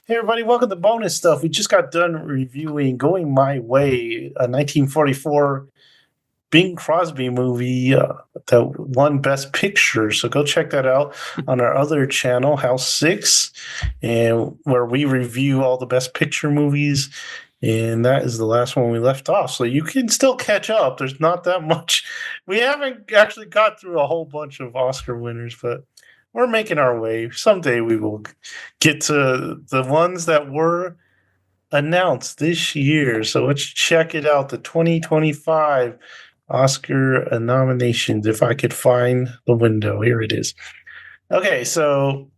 Hey everybody, welcome to bonus stuff. We just got done reviewing Going My Way, a 1944 Bing Crosby movie that won Best Picture. So go check that out on our other channel, House 6, and where we review all the Best Picture movies. And that is the last one we left off. So you can still catch up. There's not that much. We haven't actually got through a whole bunch of Oscar winners, but we're making our way. Someday we will get to the ones that were announced this year. So let's check it out. The 2025 Oscar nominations. If I could find the window, here it is. Okay, so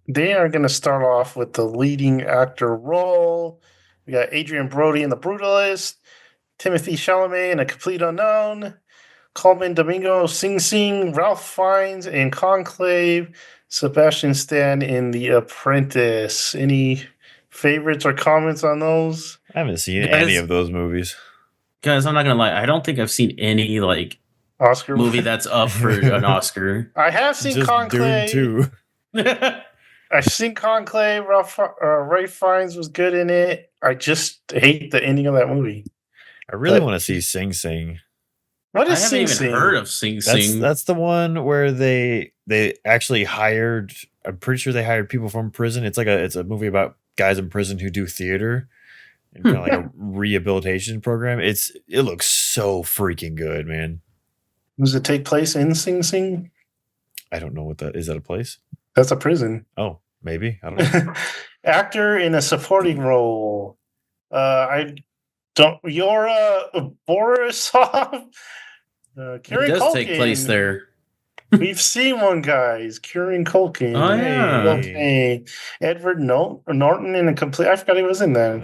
they are going to start off with the leading actor role. We got Adrian Brody in The Brutalist, Timothy Chalamet in A Complete Unknown, Colman Domingo, Sing Sing, Ralph Fiennes in Conclave, Sebastian Stan in The Apprentice. Any favorites or comments on those? I haven't seen any of those movies. Guys, I'm not gonna lie. I don't think I've seen any Oscar movie that's up for an Oscar. I have seen Just Conclave. Dune 2. I've seen Conclave. Ray Fiennes was good in it. I just hate the ending of that movie. I really want to see Sing Sing. What I is haven't Sing even Sing? heard of Sing Sing. That's the one where they actually hired. I'm pretty sure they hired people from prison. It's a movie about guys in prison who do theater and kind of like a rehabilitation program. It looks so freaking good, man. Does it take place in Sing Sing? I don't know what that is. That a place? That's a prison. Oh, maybe. I don't know. Actor in a supporting role. I don't. Yora Borisov. It Kieran does Culkin. take place there. We've seen one, guys. Kieran Culkin. Oh, yeah. Okay. Edward Norton in A Complete. I forgot he was in that.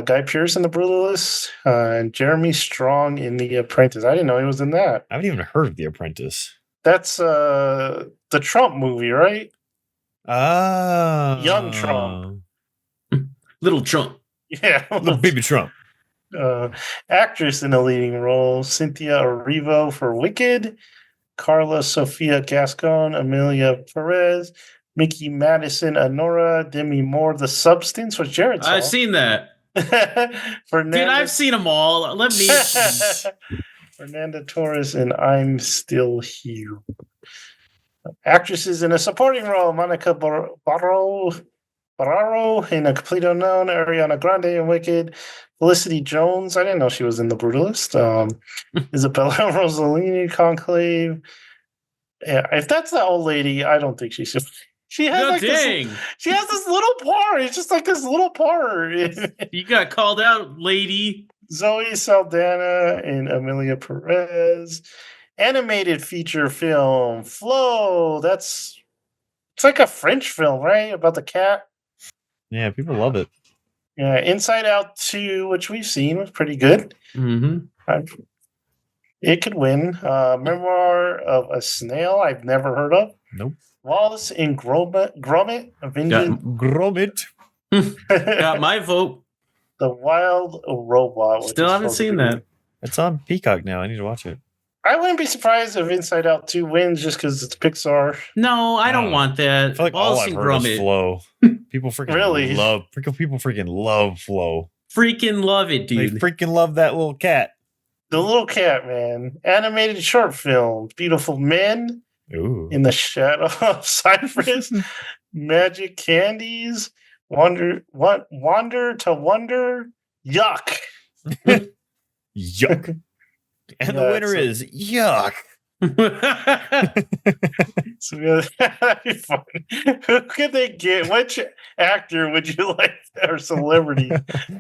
Guy Pearce in The Brutalist. And Jeremy Strong in The Apprentice. I didn't know he was in that. I haven't even heard of The Apprentice. That's the Trump movie, right? Young Trump. Little Trump. Yeah. Little baby Trump. Actress in a leading role: Cynthia Erivo for Wicked, Carla Sofia Gascon, Amelia Perez, Mickey Madison, Honora, Demi Moore. The Substance was Jared. I've seen that. Fernanda, Dude, I've seen them all. Let me. Fernanda Torres and I'm Still Here. Actresses in a supporting role: Monica Bararo in A Complete Unknown, Ariana Grande in Wicked, Felicity Jones. I didn't know she was in The Brutalist. Isabella Rossellini, Conclave. Yeah, if that's that old lady, I don't think she should. She has dang. She has this little part. It's just like this little part. You got called out, lady. Zoe Saldana and Amelia Perez. Animated feature film Flow. It's like a French film, right? About the cat. Yeah, people love it. Yeah, Inside Out 2, which we've seen, was pretty good. Mm-hmm. It could win. Memoir of a Snail, I've never heard of. Nope. Wallace and Gromit. Gromit. Got my vote. The Wild Robot. Still haven't seen that. It's on Peacock now. I need to watch it. I wouldn't be surprised if Inside Out 2 wins just because it's Pixar. No, I don't want that. I feel like all I've heard is Flow. People freaking Really? People freaking love Flow. Freaking love it, dude. They freaking love that little cat. The little cat, man. Animated short film. Beautiful Men. Ooh. In the Shadow of Cypress. Magic Candies. Wonder to Wonder. Yuck. Yuck. And the winner is Yuck. So that'd be fun. Who could they get? Which actor would you like, or celebrity?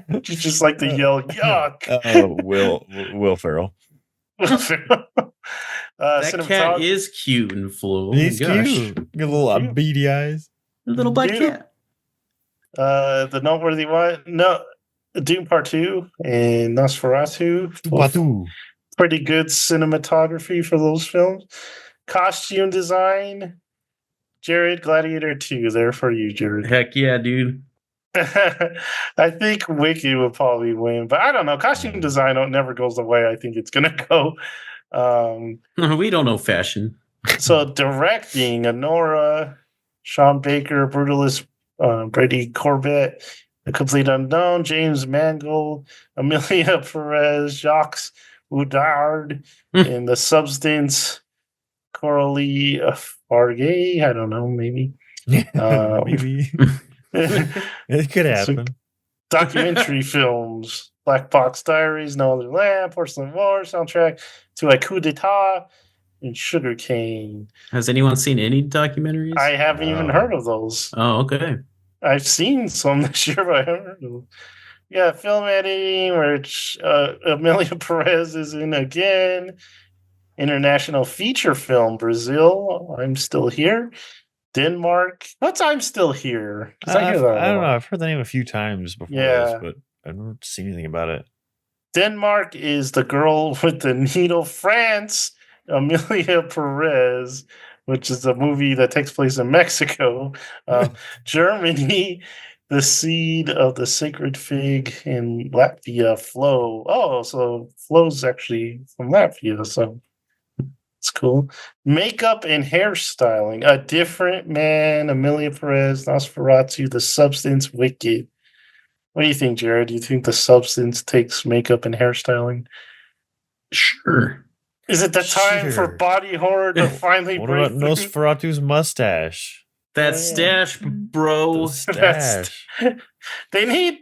Would you just like to yell "yuck"? Will Ferrell. That cat is cute and Flow. He's cute. Got little beady eyes. A little black cat. The noteworthy one. No, Dune Part 2 and Nosferatu. Batu. Pretty good cinematography for those films. Costume design. Jared, Gladiator 2. There for you, Jared. Heck yeah, dude. I think Wicked will probably win, but I don't know. Costume design never goes the way I think it's going to go. We don't know fashion. So directing, Honora Sean Baker, Brutalist, Brady Corbett, The Complete Unknown, James Mangold, Amelia Perez, Jacques Oudard, in The Substance, Coralie Fargay. I don't know, maybe. Maybe it could So- happen. Documentary films, Black Box Diaries, No Other Land, Porcelain War, soundtrack to A Coup d'etat, and Sugarcane. Has anyone seen any documentaries? I haven't even No. heard of those. Oh, okay. I've seen some this year, but I haven't heard of them. Yeah, film editing, which Amelia Perez is in again. International feature film, Brazil, I'm Still Here. Denmark, what's I'm Still Here? 'Cause I hear that a don't know. lot. I've heard the name a few times before Yeah. this, but I've never seen anything about it. Denmark is The Girl with the Needle. France, Amelia Perez, which is a movie that takes place in Mexico. Germany, The Seed of the Sacred Fig. In Latvia, Flow. Oh, so Flow's actually from Latvia, so it's cool. Makeup and hairstyling. A Different Man, Amelia Perez, Nosferatu, The Substance, Wicked. What do you think, Jared? Do you think The Substance takes makeup and hairstyling? Sure. Is it the time for Sure. body horror to finally What break about through? Nosferatu's mustache? That Yeah. stash, bro. The stash. They need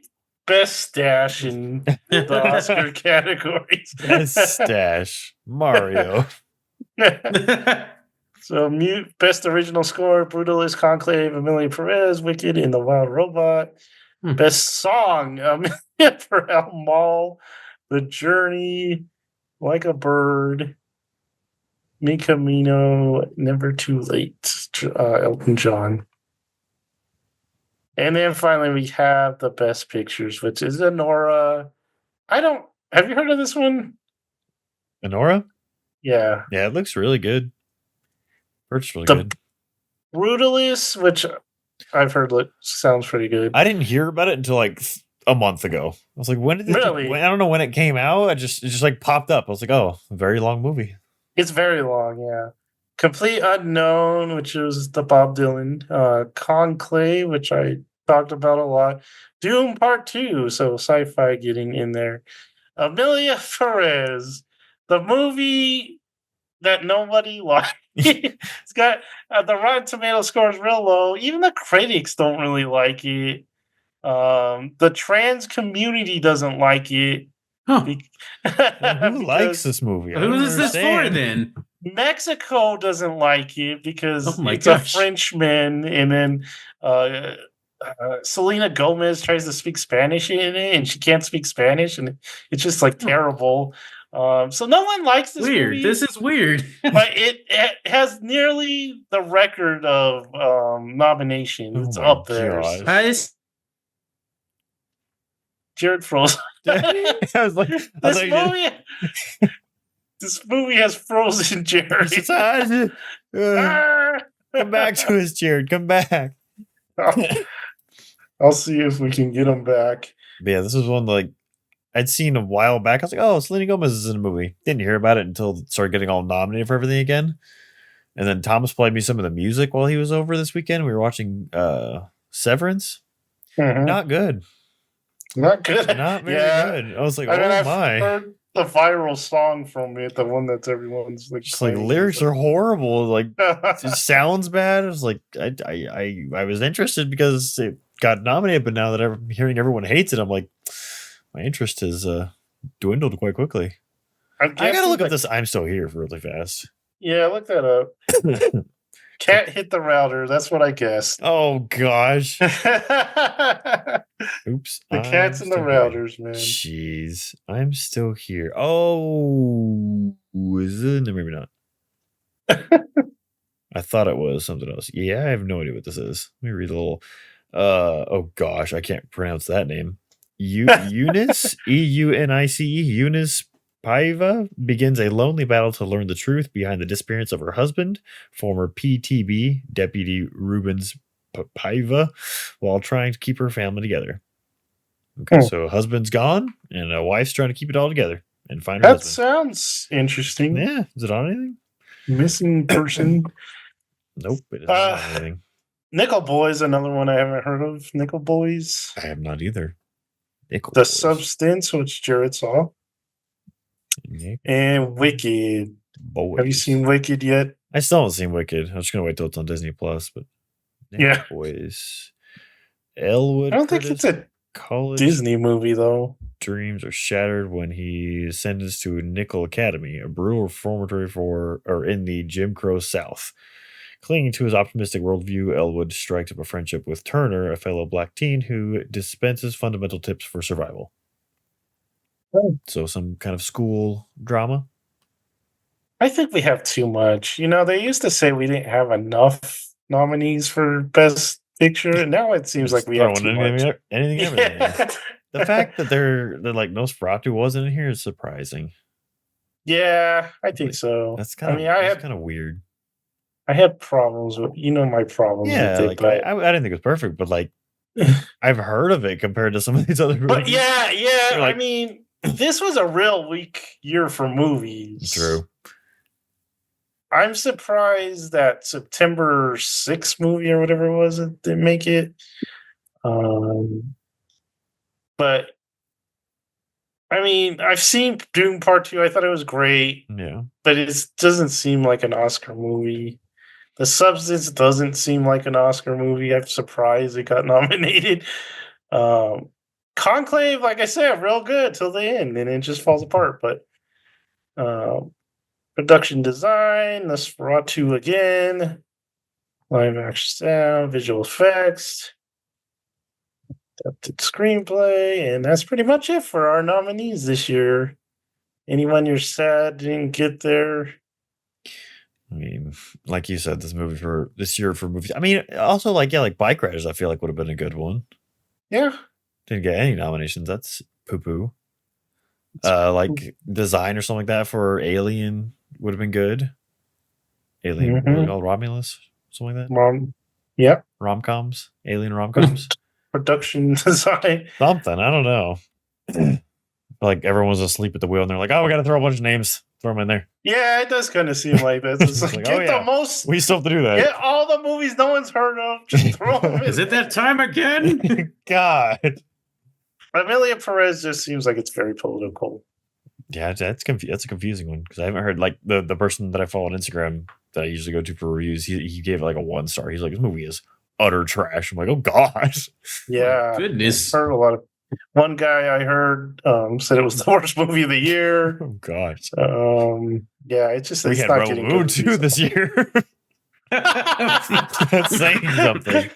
best stash in the Oscar categories. Best stash. Mario. So, best original score: Brutalist, Conclave, Amelia Perez, Wicked, in The Wild Robot. Best song: Amelia Perez, Mall, The Journey, Like a Bird, Mi Camino, Never Too Late, Elton John. And then finally we have the best pictures, which is Anora. Have you heard of this one? Anora? Yeah. Yeah, it looks really good. It's really The good. Brutalist, which I've heard sounds pretty good. I didn't hear about it until like a month ago. I was like, when did this? Really? I don't know when it came out. It just like popped up. I was like, oh, a very long movie. It's very long, yeah. Complete Unknown, which is the Bob Dylan. Conclave, which I talked about a lot. Doom Part 2, so sci-fi getting in there. Amelia Perez, the movie that nobody liked. It's got the Rotten Tomato score is real low. Even the critics don't really like it. The trans community doesn't like it. Huh. Well, who likes this movie? I Who don't is this for understand. then? Mexico doesn't like it because Oh my it's gosh. a Frenchman, and then Selena Gomez tries to speak Spanish in it, and she can't speak Spanish, and it's just like terrible. So no one likes this Weird. movie, This is weird. but it has nearly the record of nominations. It's Oh up my there. gosh. Jared froze. I was like, This movie has frozen Jared. come back to us, Jared. Come back. I'll see if we can get him back. But yeah, this was one like I'd seen a while back. I was like, oh, Selena Gomez is in a movie. Didn't hear about it until it started getting all nominated for everything again. And then Thomas played me some of the music while he was over this weekend. We were watching Severance. Mhm. Not good. Not good. Not very Yeah. good. I was like, I mean, oh I've my. heard the viral song from it, the one that's everyone's like. Just like playing. lyrics are horrible. Like it just sounds bad. I was like, I was interested because it got nominated, but now that I'm hearing everyone hates it, I'm like, my interest has dwindled quite quickly. I gotta look up this I'm Still Here really fast. Yeah, look that up. Cat hit the router. That's what I guessed. Oh gosh. The Oops. cat's in the routers, man. Jeez. I'm Still Here. Oh, is it? No, maybe not. I thought it was something else. Yeah, I have no idea what this is. Let me read a little. Oh gosh, I can't pronounce that name. Eunice, Eunice, Eunice Paiva begins a lonely battle to learn the truth behind the disappearance of her husband, former PTB Deputy Rubens Paiva, while trying to keep her family together. Okay, so husband's gone, and a wife's trying to keep it all together and find her That husband. sounds interesting. Yeah, is it on anything? Missing person. Nope, it is not on anything. Nickel Boys, another one I haven't heard of. Nickel Boys. I have not either. Nickel The Boys. Substance, which Jared saw. Nickel And Wicked. Boys. Have you seen Wicked yet? I still haven't seen Wicked. I'm just gonna wait till it's on Disney Plus. But Nickel Yeah. Boys. Elwood. I don't think it's a college Disney movie, though. dreams are shattered when he is sentenced to Nickel Academy, a brutal reformatory in the Jim Crow South. Clinging to his optimistic worldview, Elwood strikes up a friendship with Turner, a fellow black teen who dispenses fundamental tips for survival. Oh. So some kind of school drama. I think we have too much. You know, they used to say we didn't have enough nominees for Best Picture, and now it seems like we have too much. Anything, everything. Yeah. The fact that they're like Nosferatu wasn't in here is surprising. Yeah, I think so. That's kind of kind of weird. I had problems with my problems Yeah, with it, like but I didn't think it was perfect, but like I've heard of it compared to some of these other movies. but yeah, Like- I mean, this was a real weak year for movies. True. I'm surprised that September 6th movie or whatever it was didn't make it. But I mean, I've seen Dune Part 2. I thought it was great, Yeah. but it doesn't seem like an Oscar movie. The Substance doesn't seem like an Oscar movie. I'm surprised it got nominated. Conclave, like I said, real good till the end, and it just falls apart. But production design, Nosferatu again, live action sound, visual effects, adapted screenplay, and that's pretty much it for our nominees this year. Anyone you're sad didn't get there? I mean, like you said, this year for movies. I mean, also like Bike Riders, I feel like would have been a good one. Yeah. Didn't get any nominations. That's poo-poo. Like design or something like that for Alien would have been good. Alien, what are they called? Romulus? Something like that? Yep. Rom-coms? Alien rom-coms? Production design. Something. I don't know. Like everyone was asleep at the wheel and they're like, oh, we got to throw a bunch of names. Throw them in there. Yeah, it does kind of seem like that. It's like, Like, get oh, yeah. the most. We still have to do that. Get all the movies no one's heard of. Just throw them in. Is it that time again? God. Amelia Perez just seems like it's very political. Yeah, that's a confusing one because I haven't heard like the person that I follow on Instagram that I usually go to for reviews. He gave it like a 1 star. He's like, this movie is utter trash. I'm like, oh gosh. Yeah, Goodness. I've heard a lot of. One guy I heard said it was the worst movie of the year. Oh gosh. Yeah, it's just We it's had not Rebel getting Moon good too reviews. this year. That's saying something.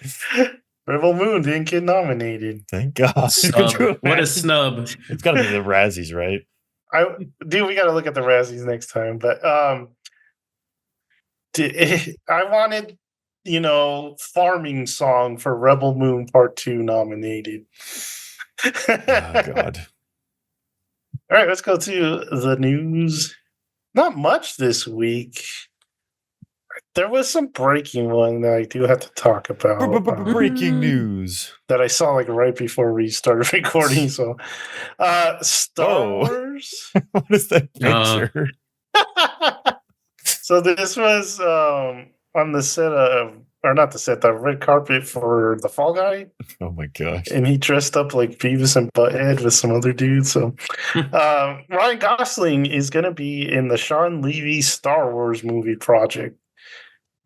Rebel Moon didn't get nominated. Thank God. Snub. What a snub. It's got to be the Razzies, right? We got to look at the Razzies next time. But I wanted, Farming Song for Rebel Moon Part 2 nominated. Oh God. All right, let's go to the news. Not much this week. There was some breaking one that I do have to talk about. Breaking news. That I saw like right before we started recording. So, Star Wars. What is that picture? So this was on the set of, or not the set, the red carpet for the Fall Guy, Oh my gosh. and he dressed up like Beavis and Butthead with some other dudes. So, Ryan Gosling is going to be in the Sean Levy Star Wars movie project.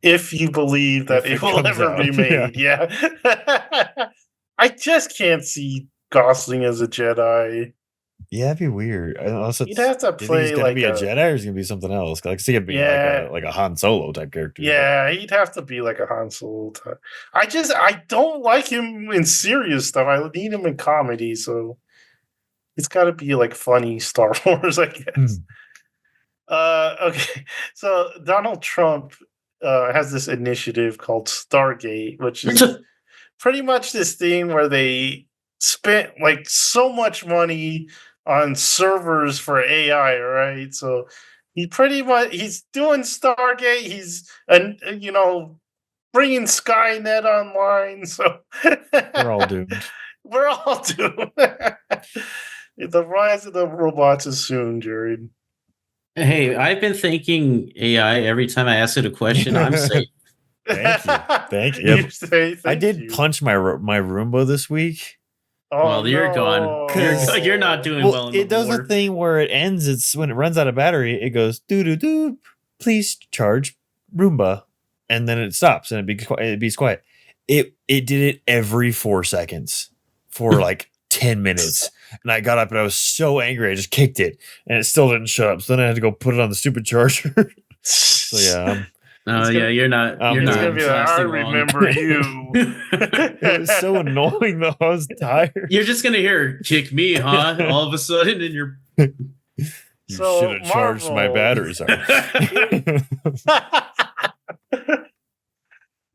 If you believe that If it will comes ever be out, made, yeah. I just can't see Gosling as a Jedi. Yeah, it'd be weird. Unless You'd have to do you think play he's gonna like be a Jedi or is he gonna be something else? I can see him being like a Han Solo type character. Yeah, he'd have to be like a Han Solo type. I don't like him in serious stuff. I need him in comedy, so it's got to be like funny Star Wars, I guess. Okay, so Donald Trump has this initiative called Stargate, which is pretty much this thing where they spent like so much money on servers for AI, right? So he's doing Stargate. He's bringing Skynet online. So We're all doomed. We're all doomed. The rise of the robots is soon, Jared. Hey, I've been thinking AI every time I ask it a question. I'm safe. Thank you. Thank you. You say I thank did you. punch my Roomba this week. Oh, Well, you're gone. no. You're not doing well in it the does war. the thing where it ends. It's when it runs out of battery. It goes doo doo doo. Please charge Roomba, and then it stops and it beats quiet. It did it every 4 seconds for like 10 minutes, and I got up and I was so angry. I just kicked it, and it still didn't shut up. So then I had to go put it on the stupid charger. So yeah, Oh It's yeah, gonna- you're not. You're it's It's not gonna be like, I lasting long. remember you. it was so annoying though. I was tired. You're just gonna hear "kick me," huh? All of a sudden, and you're. You So, should have charged my Marvel. batteries.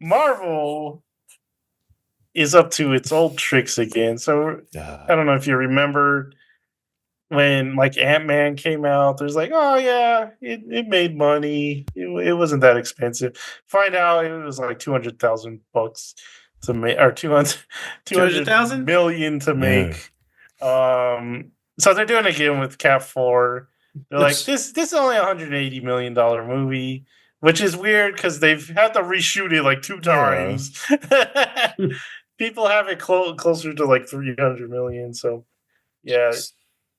Marvel is up to its old tricks again. So I don't know if you remember when like Ant-Man came out, there's like, oh yeah, it made money. It wasn't that expensive. Find out it was like $200,000 to make, or 200 million to make. So they're doing it again with Cap 4. They're like, this is only $180 million movie, which is weird because they've had to reshoot it like 2 times. People have it closer to like 300 million. So yeah,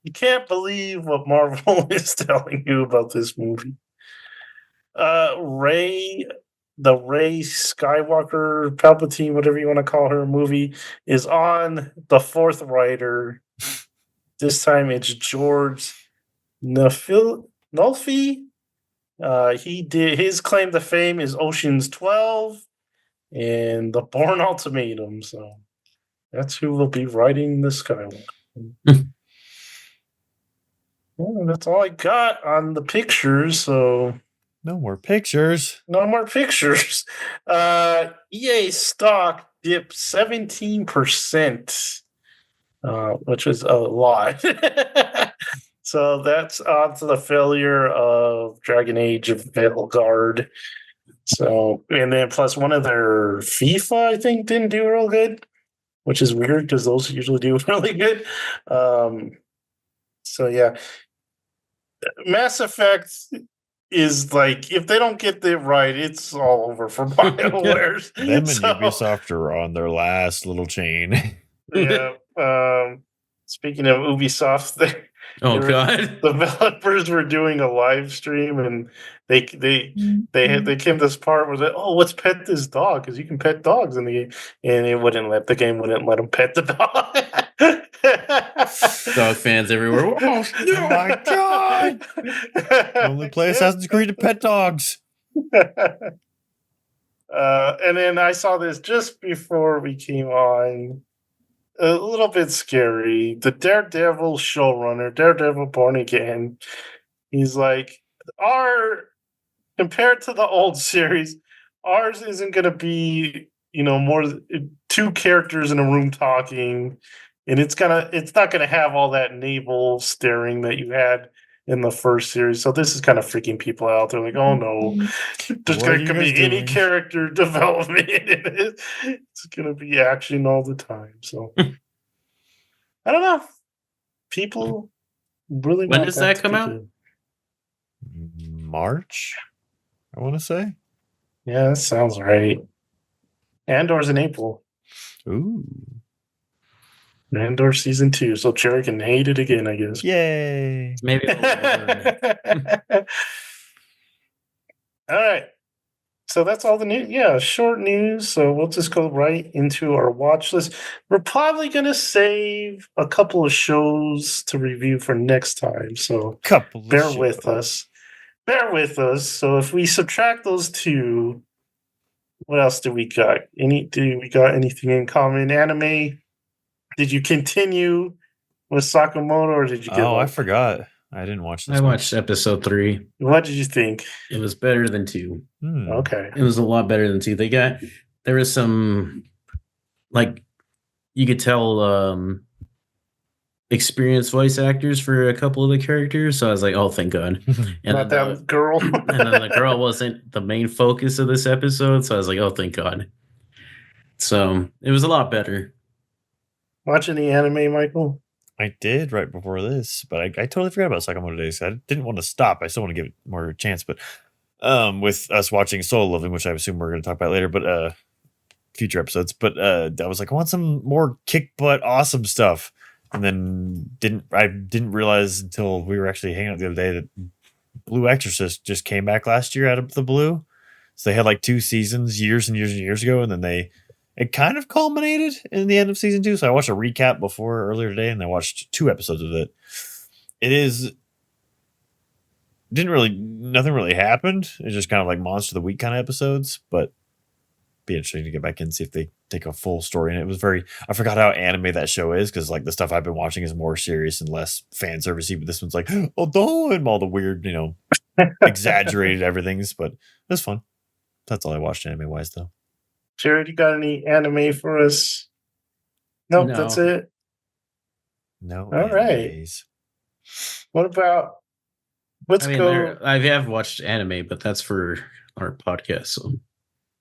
you can't believe what Marvel is telling you about this movie. The Rey Skywalker, Palpatine, whatever you want to call her, movie is on the 4th writer. This time it's George Nolfi. He did his claim to fame is Ocean's 12 and The Bourne Ultimatum. So that's who will be writing the Skywalker. Well, that's all I got on the pictures. So no more pictures. no more pictures. EA stock dipped 17%, which is a lot. So that's onto the failure of Dragon Age of Veilguard. So, and then plus one of their FIFA, I think, didn't do real good, which is weird because those usually do really good. So yeah, Mass Effect is like, if they don't get it right, it's all over for BioWare. Them and Ubisoft are on their last little chain. Yeah. Speaking of Ubisoft, God, developers were doing a live stream and they came to this part where they, let's pet this dog because you can pet dogs in the game, and the game wouldn't let them pet the dog. dog fans everywhere. Oh my god! Only play Assassin's Creed to pet dogs. And then I saw this just before we came on. A little bit scary. The Daredevil showrunner, Daredevil Born Again, he's like, compared to the old series, ours isn't going to be, more 2 characters in a room talking, and it's not going to have all that navel staring that you had in the first series. So this is kind of freaking people out. They're like, oh no, there's going to be any character development in it. It's going to be action all the time. So I don't know. People really When want does that come out? good. March, I want to say. Yeah, that sounds right. Andor's in April. Ooh. Andor season 2, so Cherry can hate it again, I guess. Yay. Maybe. All right. So that's all the news. Yeah, short news. So we'll just go right into our watch list. We're probably going to save a couple of shows to review for next time. So bear with us. Bear with us. So if we subtract those 2, what else do we got? Do we got anything in common? Anime? Did you continue with Sakamoto, or did you get? I forgot. I didn't watch this. I watched episode 3. What did you think? It was better than 2. Okay. It was a lot better than 2. There was some, like, you could tell experienced voice actors for a couple of the characters. So I was like, oh, thank God. And Not that girl. and then the girl wasn't the main focus of this episode. So I was like, oh, thank God. So it was a lot better. Watching the anime, Michael? I did right before this, but I totally forgot about Sakamoto Days. I didn't want to stop. I still want to give it more chance, but with us watching Solo Leveling, which I assume we're going to talk about later, but future episodes. But I was like, I want some more kick butt awesome stuff, and then I didn't realize until we were actually hanging out the other day that Blue Exorcist just came back last year out of the blue. So they had like 2 seasons years and years and years ago, and then it kind of culminated in the end of season 2. So I watched a recap earlier today, and I watched 2 episodes of it. Nothing really happened. It's just kind of like Monster of the Week kind of episodes, but be interesting to get back in and see if they take a full story. And it was I forgot how anime that show is, because like the stuff I've been watching is more serious and less fan servicey, but this one's like, oh, don't, all the weird, exaggerated everything's, but it was fun. That's all I watched anime wise though. Jared, you got any anime for us? Nope, No. that's it. No. All right. animes. What about? Let's go. I have watched anime, but that's for our podcast. So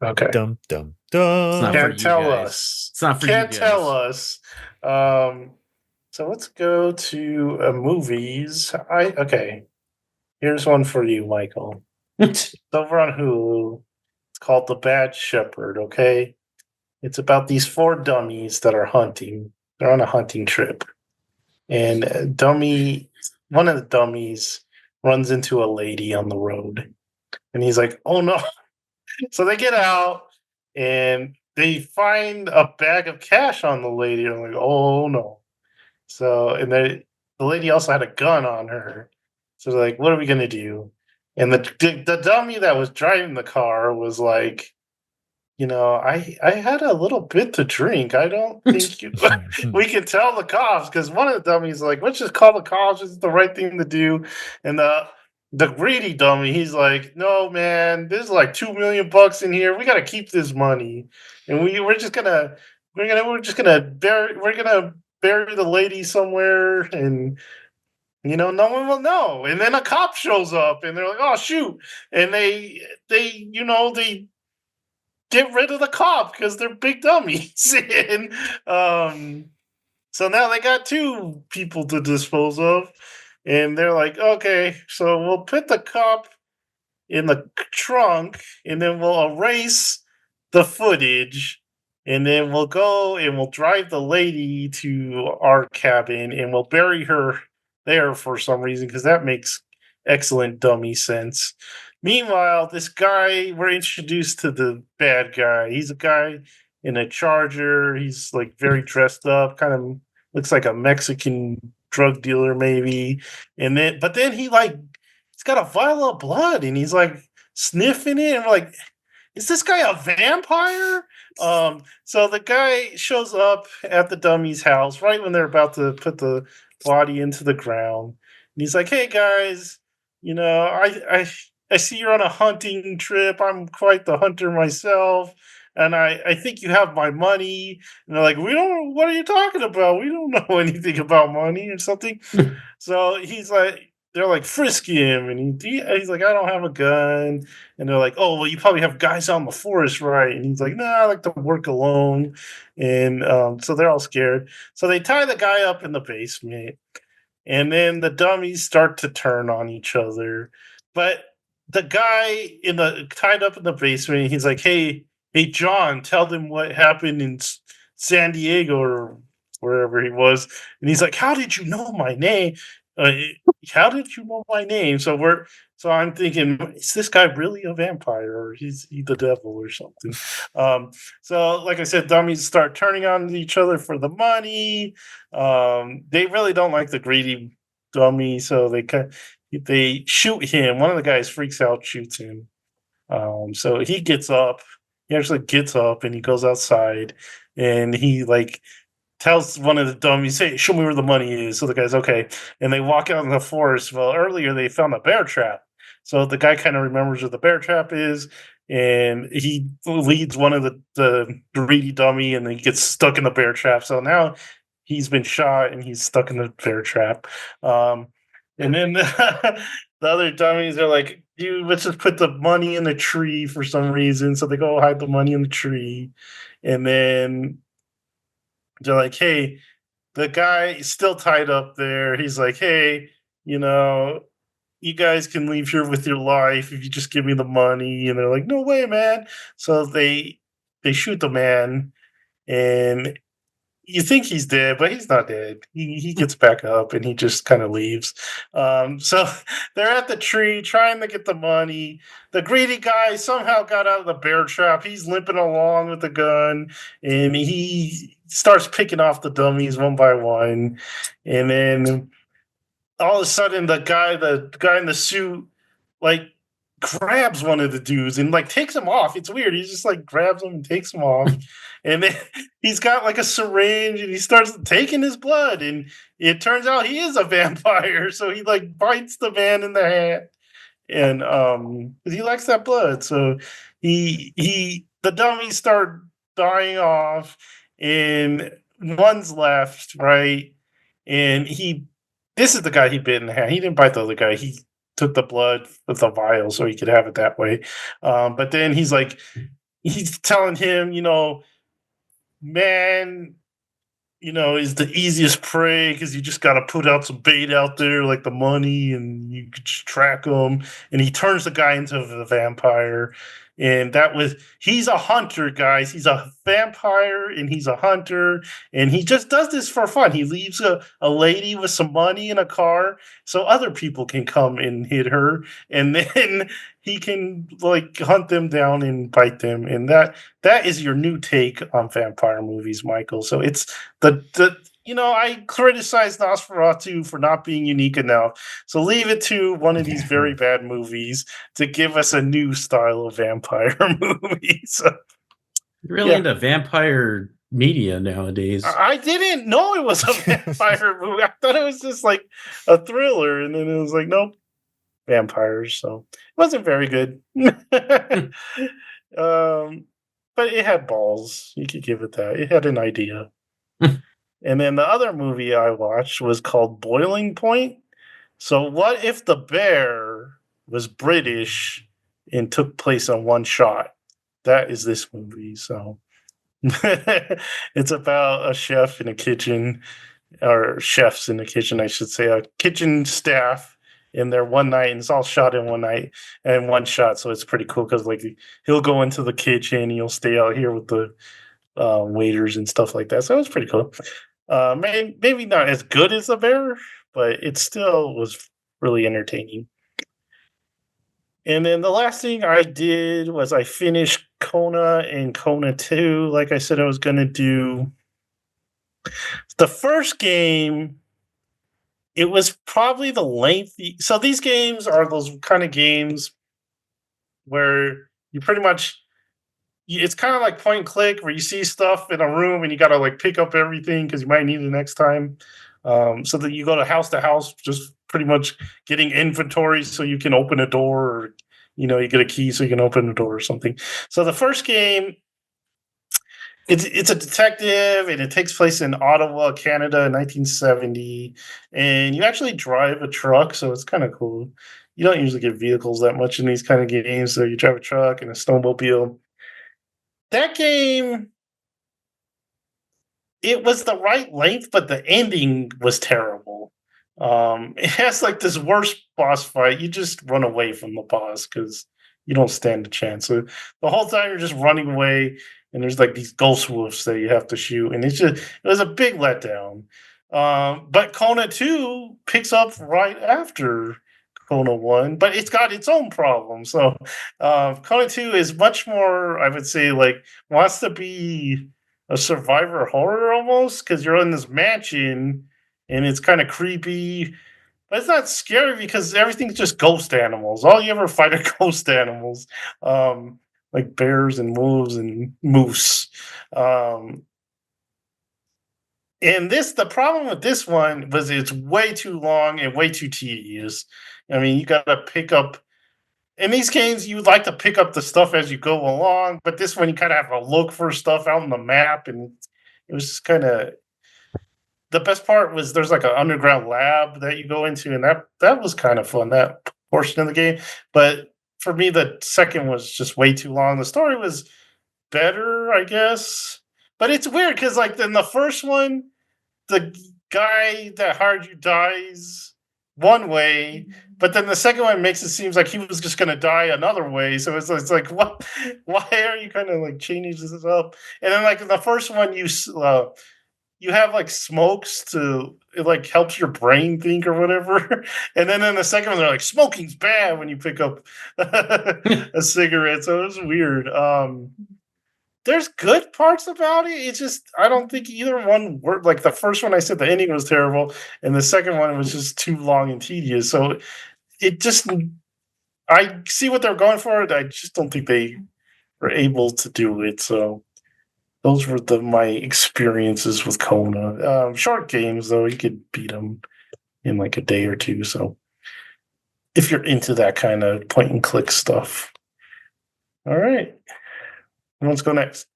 Okay. Dum dum dum. not for Can't you tell guys. us. It's not for Can't you guys. tell us. So let's go to movies. Okay. Here's one for you, Michael. It's over on Hulu. It's called The Bad Shepherd. Okay. It's about these 4 dummies that are hunting. They're on a hunting trip, and one of the dummies runs into a lady on the road, and he's like, "Oh no!" So they get out and they find a bag of cash on the lady. And I'm like, "Oh no!" So and the lady also had a gun on her. So they're like, "What are we gonna do?" And the dummy that was driving the car was like, I had a little bit to drink. I don't think we can tell the cops, because one of the dummies is like, let's just call the cops. This is the right thing to do. And the greedy dummy, he's like, no, man, there's like $2 million in here. We got to keep this money, and we're just gonna bury the lady somewhere, and no one will know. And then a cop shows up, and they're like, oh shoot, and they get rid of the cop because they're big dummies. And so now they got 2 people to dispose of, and they're like, okay, so we'll put the cop in the trunk, and then we'll erase the footage, and then we'll go and we'll drive the lady to our cabin, and we'll bury her there for some reason, because that makes excellent dummy sense. Meanwhile, this guy, we're introduced to the bad guy. He's a guy in a Charger. He's like very dressed up, kind of looks like a Mexican drug dealer, maybe. But then he's got a vial of blood, and he's like sniffing it, and we're like, is this guy a vampire? So the guy shows up at the dummy's house right when they're about to put the body into the ground, and he's like, hey guys, I see you're on a hunting trip. I'm quite the hunter myself, and I think you have my money. And they're like, we don't. What are you talking about? We don't know anything about money or something. So they're like, frisk him, and he's like, I don't have a gun. And they're like, oh well, you probably have guys out in the forest, right? And he's like, nah, I like to work alone. And so they're all scared. So they tie the guy up in the basement, and then the dummies start to turn on each other, but the guy tied up in the basement, he's like, hey, John, tell them what happened in San Diego or wherever he was. And he's like, how did you know my name? How did you know my name? So I'm thinking, is this guy really a vampire, or is he the devil or something? So like I said, dummies start turning on each other for the money. They really don't like the greedy dummy, so they shoot him. One of the guys freaks out, shoots him. So he gets up. He actually gets up and he goes outside, and he like tells one of the dummies, hey, show me where the money is. So the guy's okay. And they walk out in the forest. Well, earlier they found a bear trap. So the guy kind of remembers where the bear trap is, and he leads one of the greedy dummy, and he gets stuck in the bear trap. So now he's been shot and he's stuck in the bear trap. And then the other dummies are like, dude, let's just put the money in the tree for some reason. So they go hide the money in the tree. And then they're like, hey, the guy is still tied up there. He's like, hey, you guys can leave here with your life if you just give me the money. And they're like, no way, man. So they shoot the man, and you think he's dead, but he's not dead. He gets back up and he just kind of leaves. So they're at the tree trying to get the money. The greedy guy somehow got out of the bear trap. He's limping along with the gun, and he starts picking off the dummies one by one. And then all of a sudden, the guy in the suit, like, grabs one of the dudes and like takes him off. It's weird. He just like grabs him and takes him off. And then he's got like a syringe and he starts taking his blood. And it turns out he is a vampire. So he like bites the man in the hand. And 'cause he likes that blood. So the dummies start dying off, and one's left, right? And this is the guy he bit in the hand. He didn't bite the other guy. He took the blood with the vial so he could have it that way. But then he's telling him, man, is the easiest prey because you just got to put out some bait out there, like the money, and you could just track them. And he turns the guy into the vampire. And he's a hunter, guys. He's a vampire and he's a hunter. And he just does this for fun. He leaves a lady with some money in a car so other people can come and hit her. And then he can like hunt them down and bite them. And that is your new take on vampire movies, Michael. So it's I criticize Nosferatu for not being unique enough. So leave it to one of these very bad movies to give us a new style of vampire movie. So, Really yeah. into vampire media nowadays. I didn't know it was a vampire movie. I thought it was just like a thriller, and then it was like, nope, vampires. So it wasn't very good. But it had balls. You could give it that. It had an idea. And then the other movie I watched was called Boiling Point. So what if the bear was British and took place on one shot? That is this movie. So it's about a chef in a kitchen, or chefs in the kitchen, I should say, a kitchen staff in there one night, and it's all shot in one night and one shot. So it's pretty cool because like he'll go into the kitchen and he'll stay out here with the waiters and stuff like that. So it was pretty cool. Maybe not as good as the bear, but it still was really entertaining. And then the last thing I did was I finished Kona and Kona 2, like I said I was going to do. The first game, it was probably the lengthy. So these games are those kind of games where you pretty much, it's kind of like point and click where you see stuff in a room and you got to like pick up everything because you might need it next time. So that you go to house, just pretty much getting inventory so you can open a door, or you get a key so you can open a door or something. So the first game, it's a detective, and it takes place in Ottawa, Canada, in 1970, and you actually drive a truck, so it's kind of cool. You don't usually get vehicles that much in these kind of games, so you drive a truck and a snowmobile. That game, it was the right length, but the ending was terrible. It has like this worst boss fight. You just run away from the boss because you don't stand a chance. So the whole time you're just running away, and there's like these ghost wolves that you have to shoot, and it was a big letdown. But Kona 2 picks up right after Kona 1, but it's got its own problems. So Kona 2 is much more, I would say, like wants to be a survivor horror almost, because you're in this mansion and it's kind of creepy, but it's not scary because everything's just ghost animals. All you ever fight are ghost animals, like bears and wolves and moose. And the problem with this one was it's way too long and way too tedious. I mean, you got to pick up. In these games, you would like to pick up the stuff as you go along, but this one you kind of have to look for stuff out on the map, and it was just kind of. The best part was there's like an underground lab that you go into, and that was kind of fun, that portion of the game. But for me, the second was just way too long. The story was better, I guess, but it's weird because like in the first one, the guy that hired you dies, one way, but then the second one makes it seems like he was just going to die another way. So it's like, what? Why are you kind of like changing this up? And then like in the first one, you have like smokes to it like helps your brain think or whatever. And then in the second one, they're like smoking's bad when you pick up a cigarette. So it was weird. There's good parts about it. It's just I don't think either one worked. Like the first one, I said the ending was terrible, and the second one was just too long and tedious. So it just I see what they're going for. I just don't think they were able to do it. So those were my experiences with Kona. Short games though, you could beat them in like a day or two. So if you're into that kind of point and click stuff, all right. Let's go next.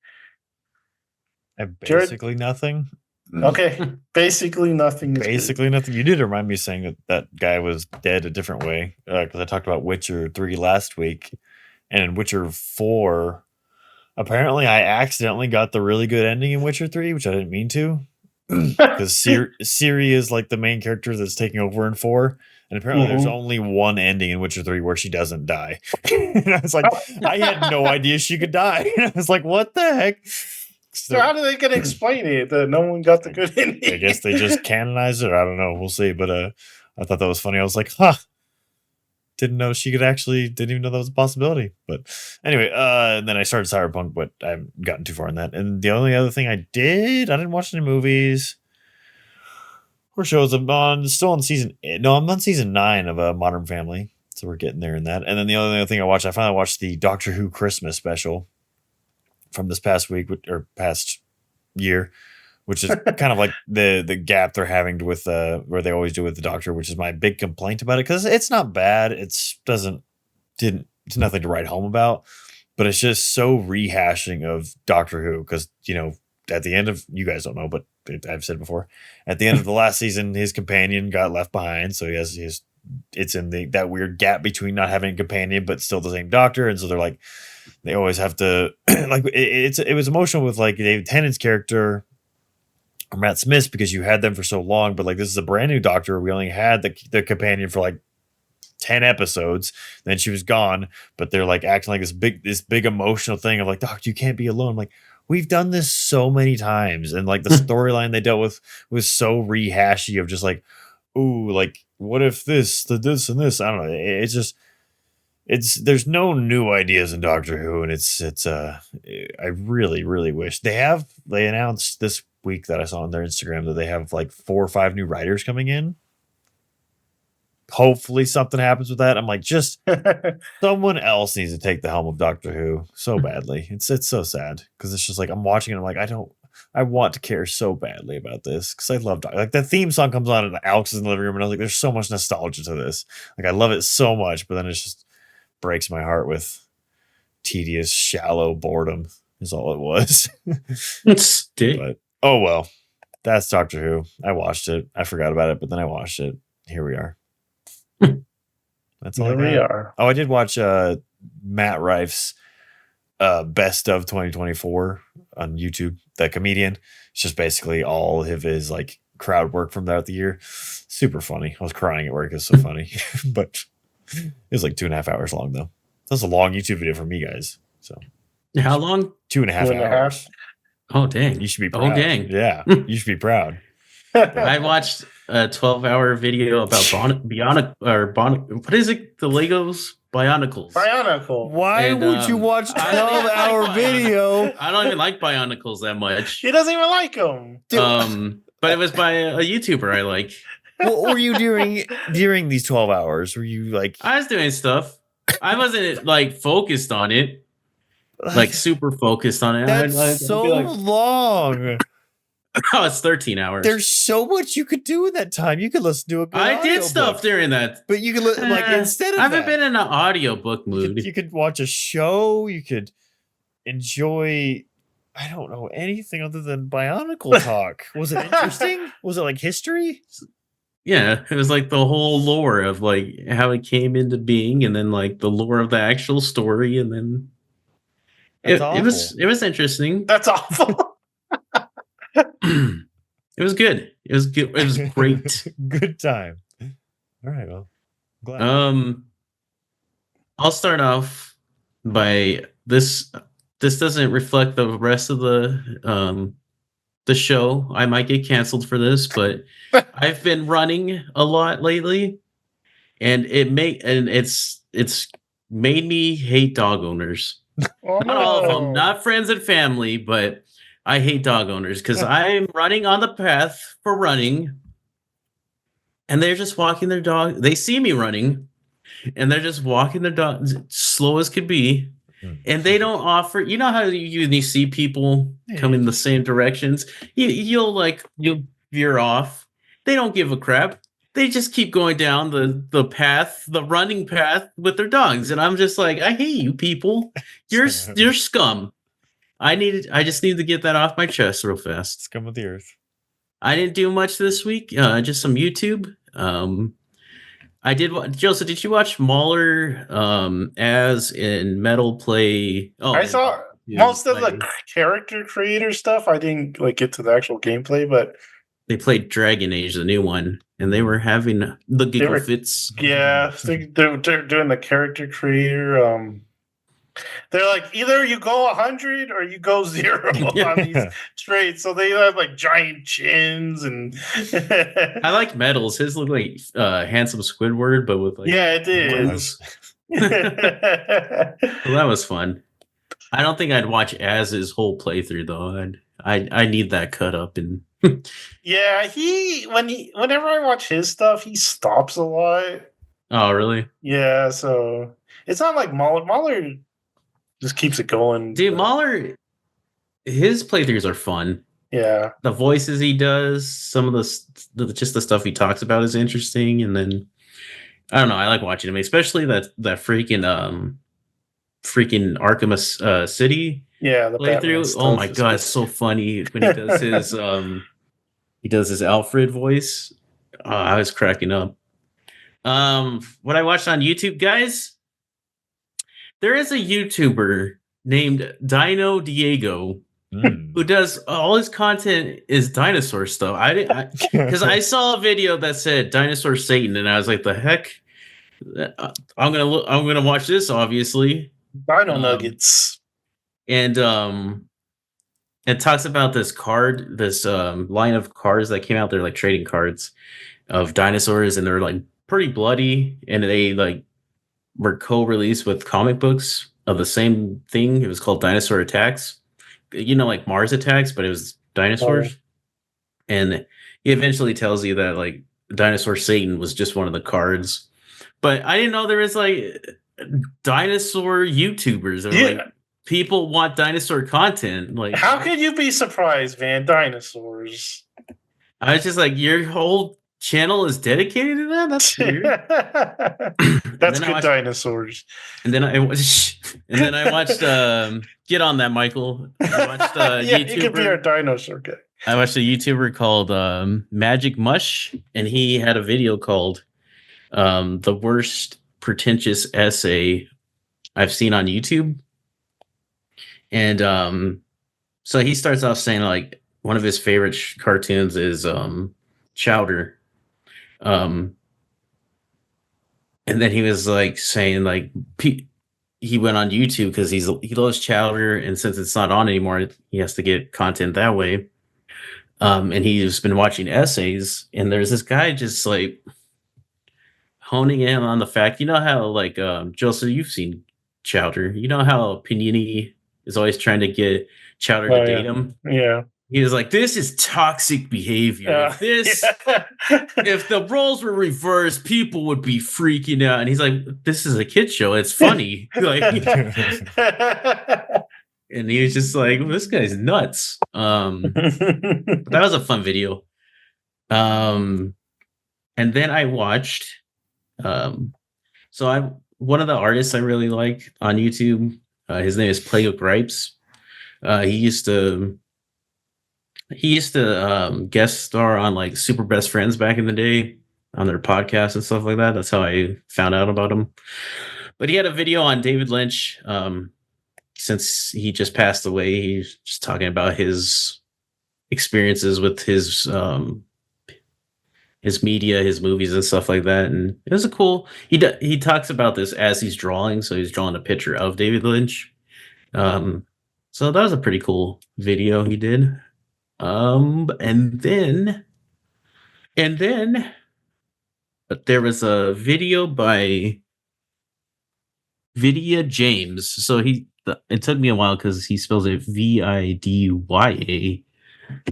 Jared? Basically nothing. Okay, basically nothing. Is Basically nothing. You did remind me saying that that guy was dead a different way because I talked about Witcher 3 last week, and in Witcher 4, apparently I accidentally got the really good ending in Witcher 3, which I didn't mean to, because Ciri is like the main character that's taking over in 4. And apparently there's only one ending in Witcher 3 where she doesn't die. And I was like, I had no idea she could die. And I was like, what the heck? So how do they gonna explain it that no one got the good ending? I guess they just canonized it. I don't know. We'll see. But I thought that was funny. I was like, didn't know she could actually, didn't even know that was a possibility. But anyway, and then I started Cyberpunk, but I haven't gotten too far in that. And the only other thing I didn't watch any movies or shows. I'm on season 9 of Modern Family, so we're getting there in that. And then the only other thing I finally watched the Doctor Who Christmas special from this past week or past year, which is kind of like the gap they're having with where they always do with the Doctor, which is my big complaint about it, because it's not bad. It's nothing to write home about, but it's just so rehashing of Doctor Who, because at the end of, you guys don't know, but I've said before, at the end of the last season, his companion got left behind. So it's in that weird gap between not having a companion, but still the same Doctor. And so they always have to like, it was emotional with like David Tennant's character or Matt Smith, because you had them for so long, but like, this is a brand new Doctor. We only had the companion for like 10 episodes, then she was gone, but they're like acting like this big emotional thing of like, Doctor, you can't be alone. I'm like, we've done this so many times, and like the storyline they dealt with was so rehashy of just like, ooh, like what if this and this? I don't know. It's just there's no new ideas in Doctor Who, and it's I really, really wish they announced this week that I saw on their Instagram that they have like 4 or 5 new writers coming in. Hopefully something happens with that. I'm like, just someone else needs to take the helm of Doctor Who so badly. It's so sad, because it's just like I'm watching it. I'm like, I want to care so badly about this, because I love like the theme song comes on and Alex is in the living room, and I was like, there's so much nostalgia to this. Like I love it so much, but then it just breaks my heart with tedious, shallow boredom is all it was. But oh well, that's Doctor Who. I watched it. I forgot about it, but then I watched it. Here we are. That's all we are. Oh, I did watch Matt Rife's best of 2024 on YouTube. The comedian. It's just basically all of his like crowd work from throughout the year. Super funny. I was crying at work. It's so funny. But it was like 2.5 hours long though. That's a long YouTube video for me, guys. So how long? 2.5 hours. Oh dang! You should be proud. Oh dang! Yeah, you should be proud. I watched a 12-hour video about what is it? The Legos Bionicles. Bionicle. Why would you watch 12-hour video? I don't even like Bionicles that much. He doesn't even like them. But it was by a YouTuber I like. What were you doing during these 12 hours? Were you like? I was doing stuff. I wasn't like focused on it. Like super focused on it. That's so long. Oh, it's 13 hours. There's so much you could do in that time. You could listen to a good I did stuff book. during that. But you could like instead of I haven't been in an audiobook mood. You could watch a show, you could enjoy, I don't know, anything other than Bionicle talk. Was it interesting? Was it like history? Yeah, it was like the whole lore of like how it came into being, and then like the lore of the actual story, and then it was interesting. That's awful. It was good. It was good. It was great. Good time. All right. Well, glad. I'll start off by this. This doesn't reflect the rest of the show. I might get canceled for this, but I've been running a lot lately, and it's made me hate dog owners. Oh, Not all of them, no. not friends and family, but I hate dog owners because I'm running on the path for running, and they're just walking their dog. They see me running, and they're just walking their dog slow as could be. And they don't offer. You know how you see people come in the same directions. You'll veer off. They don't give a crap. They just keep going down the path, the running path with their dogs. And I'm just like, I hate you people. You're scum. I just need to get that off my chest real fast. Scum of the earth. I didn't do much this week. Just some YouTube. I did. Joseph, did you watch Mauler as in Metal play? Oh, I saw most of the character creator stuff. I didn't get to the actual gameplay, but they played Dragon Age, the new one, and they were having the giggle fits. Yeah, they're doing the character creator. They're like, either you go 100 or you go 0 on these traits. So they have giant chins and. I like Metals. His looked like handsome Squidward, but with yeah, it is. Well, that was fun. I don't think I'd watch Az's whole playthrough though. I need that cut up and. Yeah, whenever I watch his stuff, he stops a lot. Oh, really? Yeah, so it's not like Mauler. Mauler just keeps it going. Dude, Mauler, his playthroughs are fun. Yeah. The voices he does, some of just the stuff he talks about is interesting. And then, I don't know, I like watching him, especially that freaking Arkham City playthrough. Oh my God, it's so funny when he does his Alfred voice. I was cracking up. What I watched on YouTube, guys, there is a YouTuber named Dino Diego who does all his content is dinosaur stuff. Because I saw a video that said Dinosaur Satan, and I was like, the heck? I'm gonna watch this, obviously. Dino Nuggets. And it talks about this line of cards that came out there, like trading cards of dinosaurs, and they're like pretty bloody, and they were co-released with comic books of the same thing. It was called Dinosaur Attacks. Like Mars Attacks, but it was dinosaurs. Oh. And he eventually tells you that Dinosaur Satan was just one of the cards. But I didn't know there was dinosaur YouTubers or people want dinosaur content. How could you be surprised, man? Dinosaurs. I was just like, your whole channel is dedicated to that? That's weird. That's good dinosaurs. And then I watched get on that, Michael. I watched YouTuber. You could be our dinosaur guy. I watched a YouTuber called Magic Mush, and he had a video called The Worst Pretentious Essay I've Seen on YouTube. And so he starts off saying one of his favorite cartoons is Chowder. And then he was saying he went on YouTube because he loves Chowder, and since it's not on anymore, he has to get content that way. And he's been watching essays, and there's this guy just honing in on the fact, how Joseph, you've seen Chowder. You know how Panini is always trying to get Chowder to date him? Yeah. He was like, this is toxic behavior. If the roles were reversed, people would be freaking out. And he's like, this is a kid show. It's funny. And he was just like, well, this guy's nuts. That was a fun video. And then I watched, one of the artists I really like on YouTube, his name is Play with Gripes. He used to guest star on Super Best Friends back in the day on their podcast and stuff like that. That's how I found out about him. But he had a video on David Lynch. Since he just passed away, he's just talking about his experiences with his his media, his movies, and stuff like that. And it was a cool. He talks about this as he's drawing, so he's drawing a picture of David Lynch. So that was a pretty cool video he did. And then there was a video by Vidya James. So it took me a while because he spells it Vidya.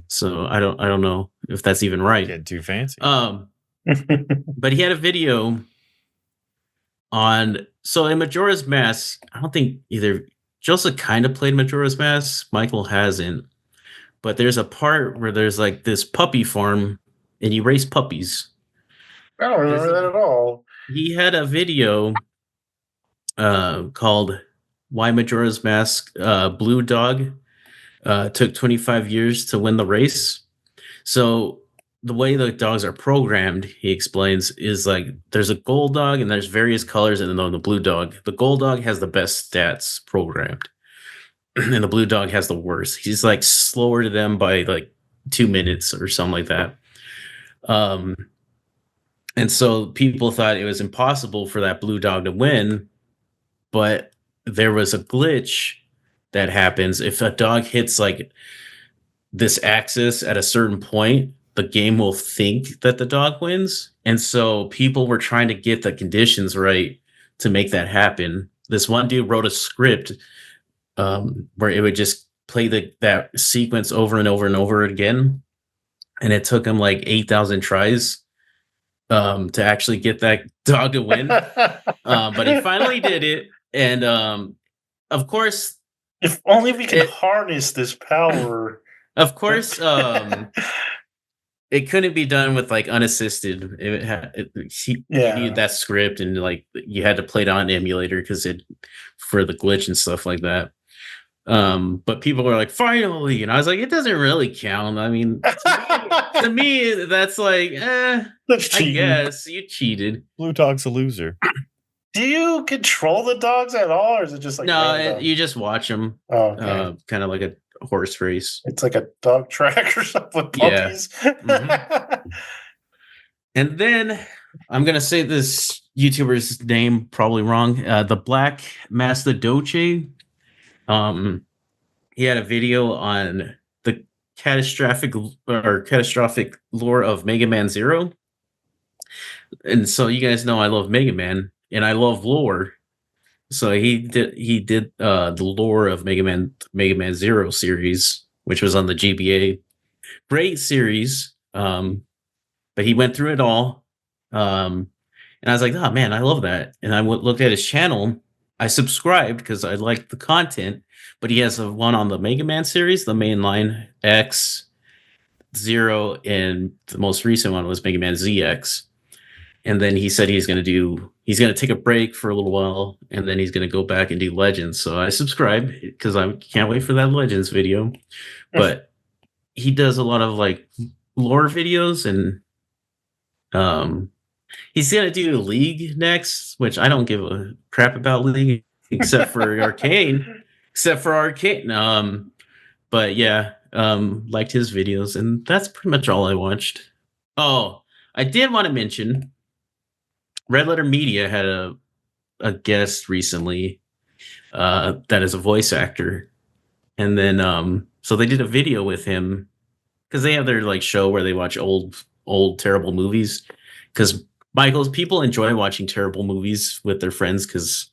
So I don't know if that's even right. Getting too fancy. But he had a video on, so in Majora's Mask, I don't think either Joseph kind of played Majora's Mask, Michael hasn't. But there's a part where there's like this puppy farm and you raise puppies. I don't remember that at all. He had a video called Why Majora's Mask Blue Dog took 25 years to win the race. So the way the dogs are programmed, he explains, is like there's a gold dog and there's various colors, and then the blue dog. The gold dog has the best stats programmed, and the blue dog has the worst. He's like slower to them by like 2 minutes or something like that. And so people thought it was impossible for that blue dog to win, but there was a glitch that happens if a dog hits like this axis at a certain point, the game will think that the dog wins. And so people were trying to get the conditions right to make that happen. This one dude wrote a script where it would just play that sequence over and over and over again. And it took him like 8,000 tries to actually get that dog to win. But he finally did it. And of course, if only we could harness this power. Of course, it couldn't be done with like unassisted. You needed that script, and like you had to play it on an emulator for the glitch and stuff like that. But people were like, finally, and I was like, it doesn't really count. I mean, to me, that's like, I guess you cheated. Blue dog's a loser. Do you control the dogs at all, or is it just like no? You just watch them. Oh, okay. Kind of like a horse race. It's like a dog track or something with puppies. Yeah. Mm-hmm. And then I'm gonna say this YouTuber's name probably wrong. The Black Mastodoce. He had a video on the catastrophic lore of Mega Man Zero. And so you guys know I love Mega Man and I love lore. So he did the lore of Mega Man Zero series, which was on the GBA. Great series. But he went through it all. And I was like, oh man, I love that. And I looked at his channel. I subscribed because I liked the content, but he has one on the Mega Man series, the mainline X, Zero, and the most recent one was Mega Man ZX. And then he said he's going to take a break for a little while, and then he's going to go back and do Legends. So I subscribe because I can't wait for that Legends video. But he does a lot of like lore videos, and he's going to do League next, which I don't give a crap about League except for Arcane. But yeah, liked his videos, and that's pretty much all I watched. Oh, I did want to mention Red Letter Media had a guest recently that is a voice actor. And then so they did a video with him because they have their like show where they watch old terrible movies. Because people enjoy watching terrible movies with their friends because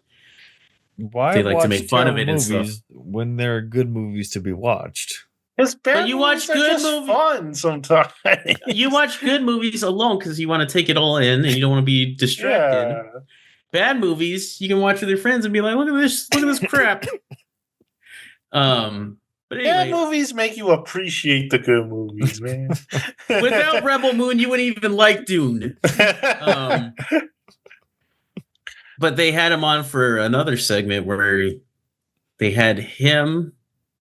they like to make fun of it and stuff. When there are good movies to be watched. But you watch good movies. Fun sometimes. You watch good movies alone because you want to take it all in and you don't want to be distracted. Yeah. Bad movies you can watch with your friends and be like, look at this crap. But anyway, bad movies make you appreciate the good movies, man. Without Rebel Moon, you wouldn't even like Dune. But they had him on for another segment where they had him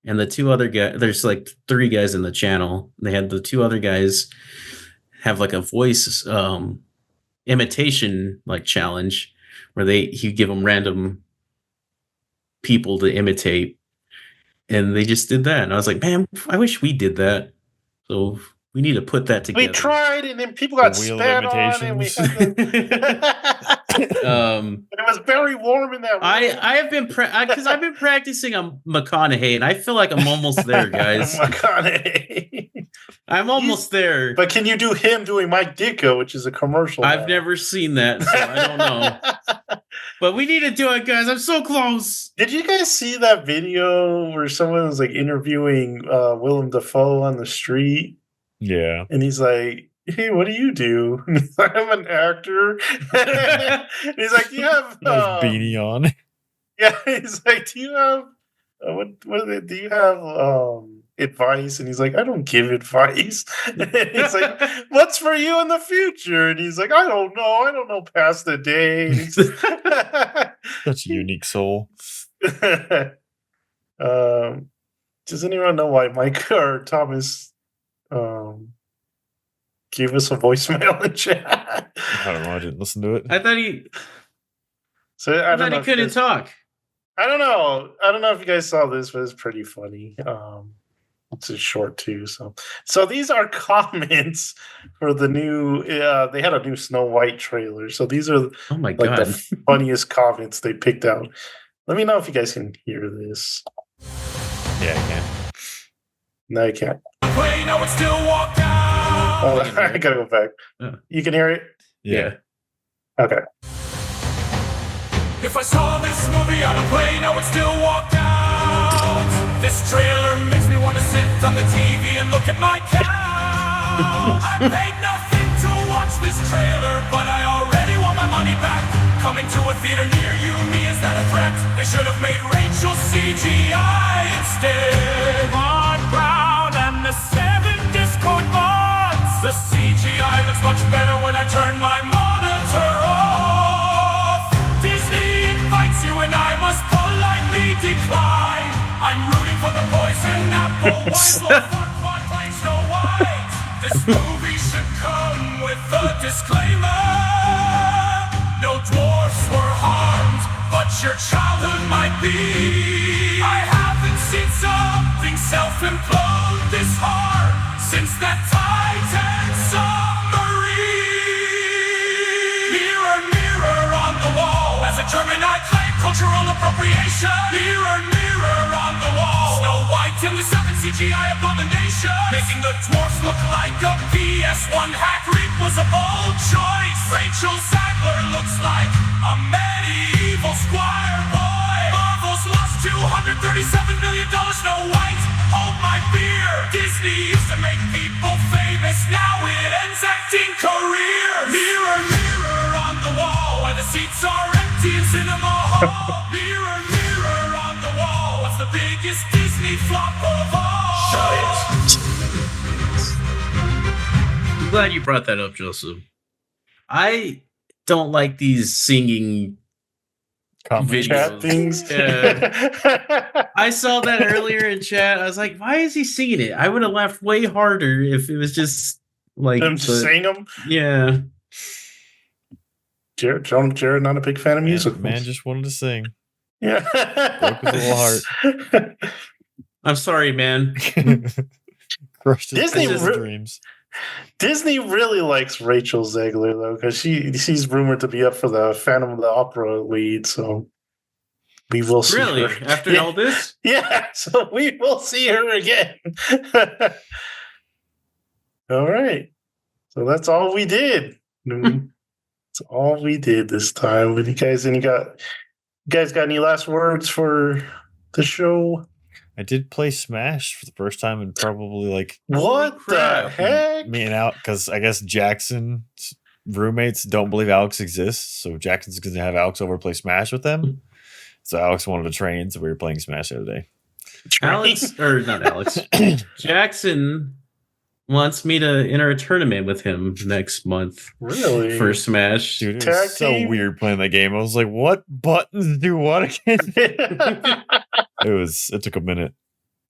and the two other guys. There's like 3 guys in the channel. They had the 2 other guys have like a voice imitation like challenge where he'd give them random people to imitate. And they just did that. And I was like, man, I wish we did that. So We need to put that We together. tried, and then people got The wheel of spat on, and we had to. It was very warm in that room. I have been because I've been practicing on McConaughey, and I feel like I'm almost there, guys. McConaughey. I'm almost there. But can you do him doing Mike Ditko, which is a commercial? I've now? never seen that, so I don't know. But we need to do it, guys. I'm so close. Did you guys see that video where someone was like interviewing Willem Dafoe on the street? Yeah. And he's like, "Hey, what do you do?" And he's like, "I'm an actor." And he's like, "Do you have Nice beanie on. Yeah, he's like, "Do you have do you have advice?" And he's like, "I don't give advice." And he's like, "What's for you in the future?" And he's like, I don't know past the day." And he's Such a unique soul. Does anyone know why Mike or Thomas gave us a voicemail in chat? I don't know. I didn't listen to it. I thought he I don't know he if couldn't this- talk. I don't know. I don't know if you guys saw this, but it's pretty funny. It's just short too. So these are comments for the new. They had a new Snow White trailer. So these are Oh my like god. the funniest comments they picked out. Let me know if you guys can hear this. Yeah, I can. No, you can't. Play, no, it's still walk down. Oh, I gotta go back. Yeah. You can hear it. Yeah. Okay. If I saw this movie on a plane, I would still walk down. This trailer makes me want to sit on the TV and look at my couch. I paid nothing to watch this trailer, but I already want my money back. Coming to a theater near you, me, is that a threat? They should have made Rachel CGI instead. Ron Brown and the 7 Discord mods. The CGI looks much better when I turn my monitor off. Disney invites you and I must politely decline. I'm rooting for the poison apple wine Lord Farquaad playing Snow White. This movie should come with a disclaimer. No dwarfs were harmed, but your childhood might be. I haven't seen something self-implode this hard since that Titan submarine. Mirror, mirror on the wall, as a German I claim cultural appropriation. Mirror, mirror on the wall, Snow White and the 7 CGI abomination. Making the dwarfs look like a PS1 hack reap was a bold choice. Rachel Zegler looks like a medieval squire boy. Marvel's lost $237 million, Snow White, hold my beer. Disney used to make people famous, now it ends acting careers. Mirror, mirror on the wall, where the seats are empty in cinema hall. Mirror, mirror on the wall, what's the biggest Disney flop of all? Shut it. I'm glad you brought that up, Joseph. I don't like these singing Comment. Chat videos. things. Yeah. I saw that earlier in chat. I was like, why is he singing it? I would have laughed way harder if it was just like Them just saying them. yeah. Jared, not a big fan of music. Man just wanted to sing. Yeah. Broke his little heart. I'm sorry, man. Crushed his Disney his re- dreams. Disney really likes Rachel Zegler though, because she's rumored to be up for the Phantom of the Opera lead. So we will see. Really? her. After Yeah. all this? Yeah, so we will see her again. All right. So that's all we did. That's all we did this time. But you guys got any last words for the show? I did play Smash for the first time in probably like What the crap. heck? me and Alex, because I guess Jackson's roommates don't believe Alex exists, so Jackson's going to have Alex over to play Smash with them. So Alex wanted to train, so we were playing Smash the other day. Alex or not Alex. Jackson wants me to enter a tournament with him next month Really? for Smash. Dude, it Tag was so team? weird playing that game. I was like, "What buttons do what again?" It took a minute.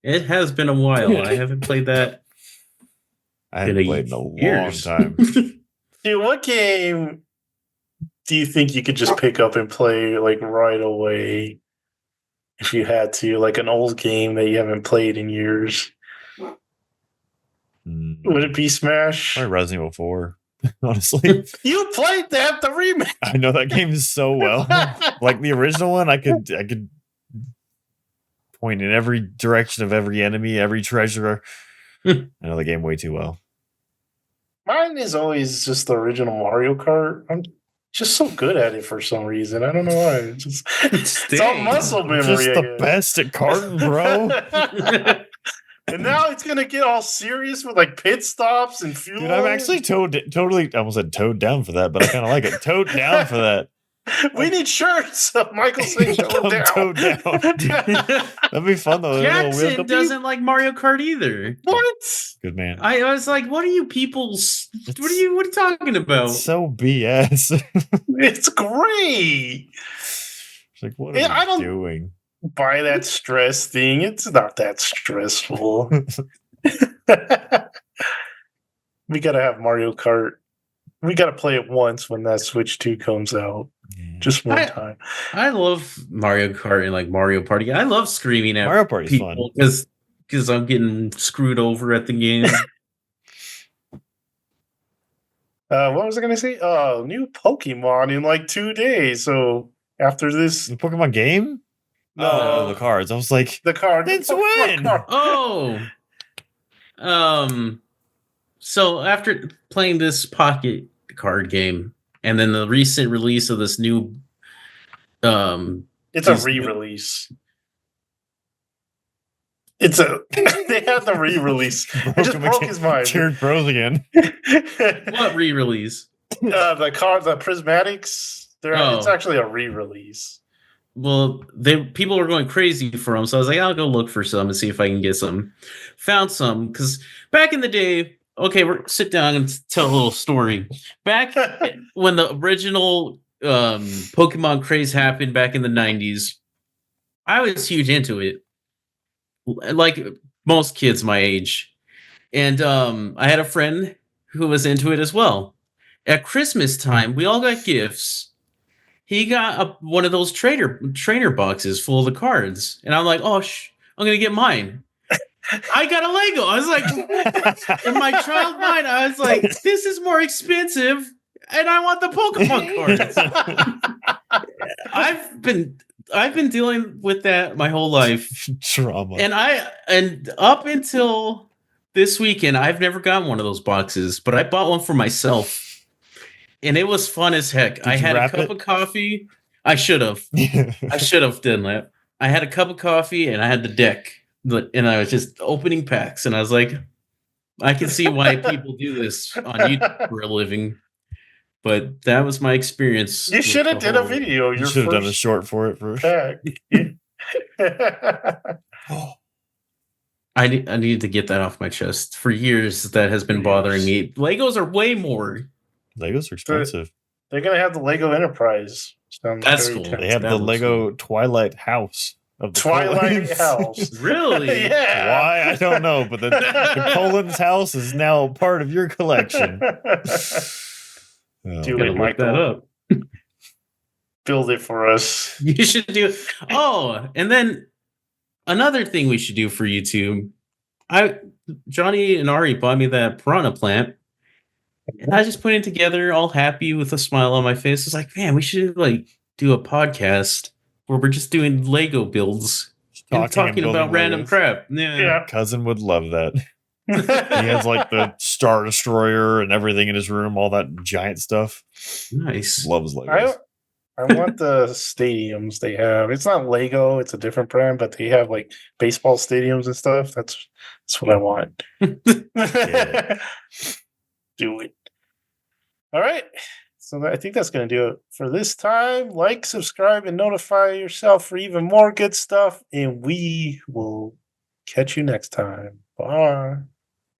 It has been a while. I haven't played that I in hadn't played in a long years. time. Dude, what game do you think you could just pick up and play like right away if you had to? Like an old game that you haven't played in years? Would it be Smash? Probably Resident Evil 4. Honestly, You played that, the remake. I know that game so well. Like the original one, I could point in every direction of every enemy, every treasure. I know the game way too well. Mine is always just the original Mario Kart. I'm just so good at it for some reason. I don't know why. It's all muscle memory. Just I the guess. best at karting, bro. And now it's gonna get all serious with like pit stops and fuel. Dude, I'm actually totally. I almost said toed down for that, but I kind of like it. Toed down for that. We need shirts of Michael saying I'm toed down. That'd be fun though. Jackson doesn't like Mario Kart either. What? Good man. I was like, what are you people? What are you talking about? It's so BS. It's great. It's like, what are Yeah, I you don't- doing? Buy that stress thing. It's not that stressful. We gotta have Mario Kart. We gotta play it once when that Switch 2 comes out. Just one time. I love Mario Kart and like Mario Party. I love screaming at Mario Party's fun. people because I'm getting screwed over at the game. What was I gonna say? Oh, new Pokemon in like 2 days. So after this, The Pokemon game? No. Oh, the cards. I was like, the card. Since Pokemon when? card. Oh, so after playing this pocket card game and then the recent release of this new, It's a re-release. It's a. They had the re-release. It just broke his mind. Cheered pros again. what re-release? The card, the prismatics. It's Oh. actually a re-release. Well, people were going crazy for them, so I was like, I'll go look for some and see if I can get some. Found some because back in the day. Okay, we're sit down and tell a little story. Back when the original Pokemon craze happened back in the 90s, I was huge into it, like most kids my age. And I had a friend who was into it as well. At Christmas time, we all got gifts. He got one of those trainer boxes full of the cards, and I'm like, "Oh, I'm gonna get mine." I got a Lego. I was like, in my child mind, I was like, "This is more expensive, and I want the Pokemon cards." I've been dealing with that my whole life, Trauma. and up until this weekend, I've never gotten one of those boxes, but I bought one for myself. And it was fun as heck. I you had a wrap cup it? of coffee. I should have. I should have done that. I had a cup of coffee and I had the deck. And I was just opening packs. And I was like, I can see why people do this on YouTube for a living. But that was my experience. You with should have the did a whole- video. You Your should have done a first short for it. pack. I need to get that off my chest. For years, that has been bothering me. Legos are way more. Legos are expensive. They're gonna have the Lego Enterprise. Sounds That's very cool. tempting. They have That the looks Lego Twilight House of the Twilight Colons. House. Really? Yeah. Why? I don't know, but the Colons house is now part of your collection. Oh, Dude. Gotta Wait, look that Michael. up. Build it for us. You should do it. Oh, and then another thing we should do for YouTube. Johnny and Ari bought me that piranha plant. And I just put it together, all happy with a smile on my face. It's like, man, we should like do a podcast where we're just doing Lego builds and talking building about random Legos. crap. Yeah. Yeah. Cousin would love that. He has like the Star Destroyer and everything in his room, all that giant stuff. Nice. Loves Legos. I want the stadiums they have. It's not Lego, it's a different brand, but they have like baseball stadiums and stuff. That's what I want. Yeah. Do it. All right. So I think that's going to do it for this time. Like, subscribe, and notify yourself for even more good stuff. And we will catch you next time. Bye.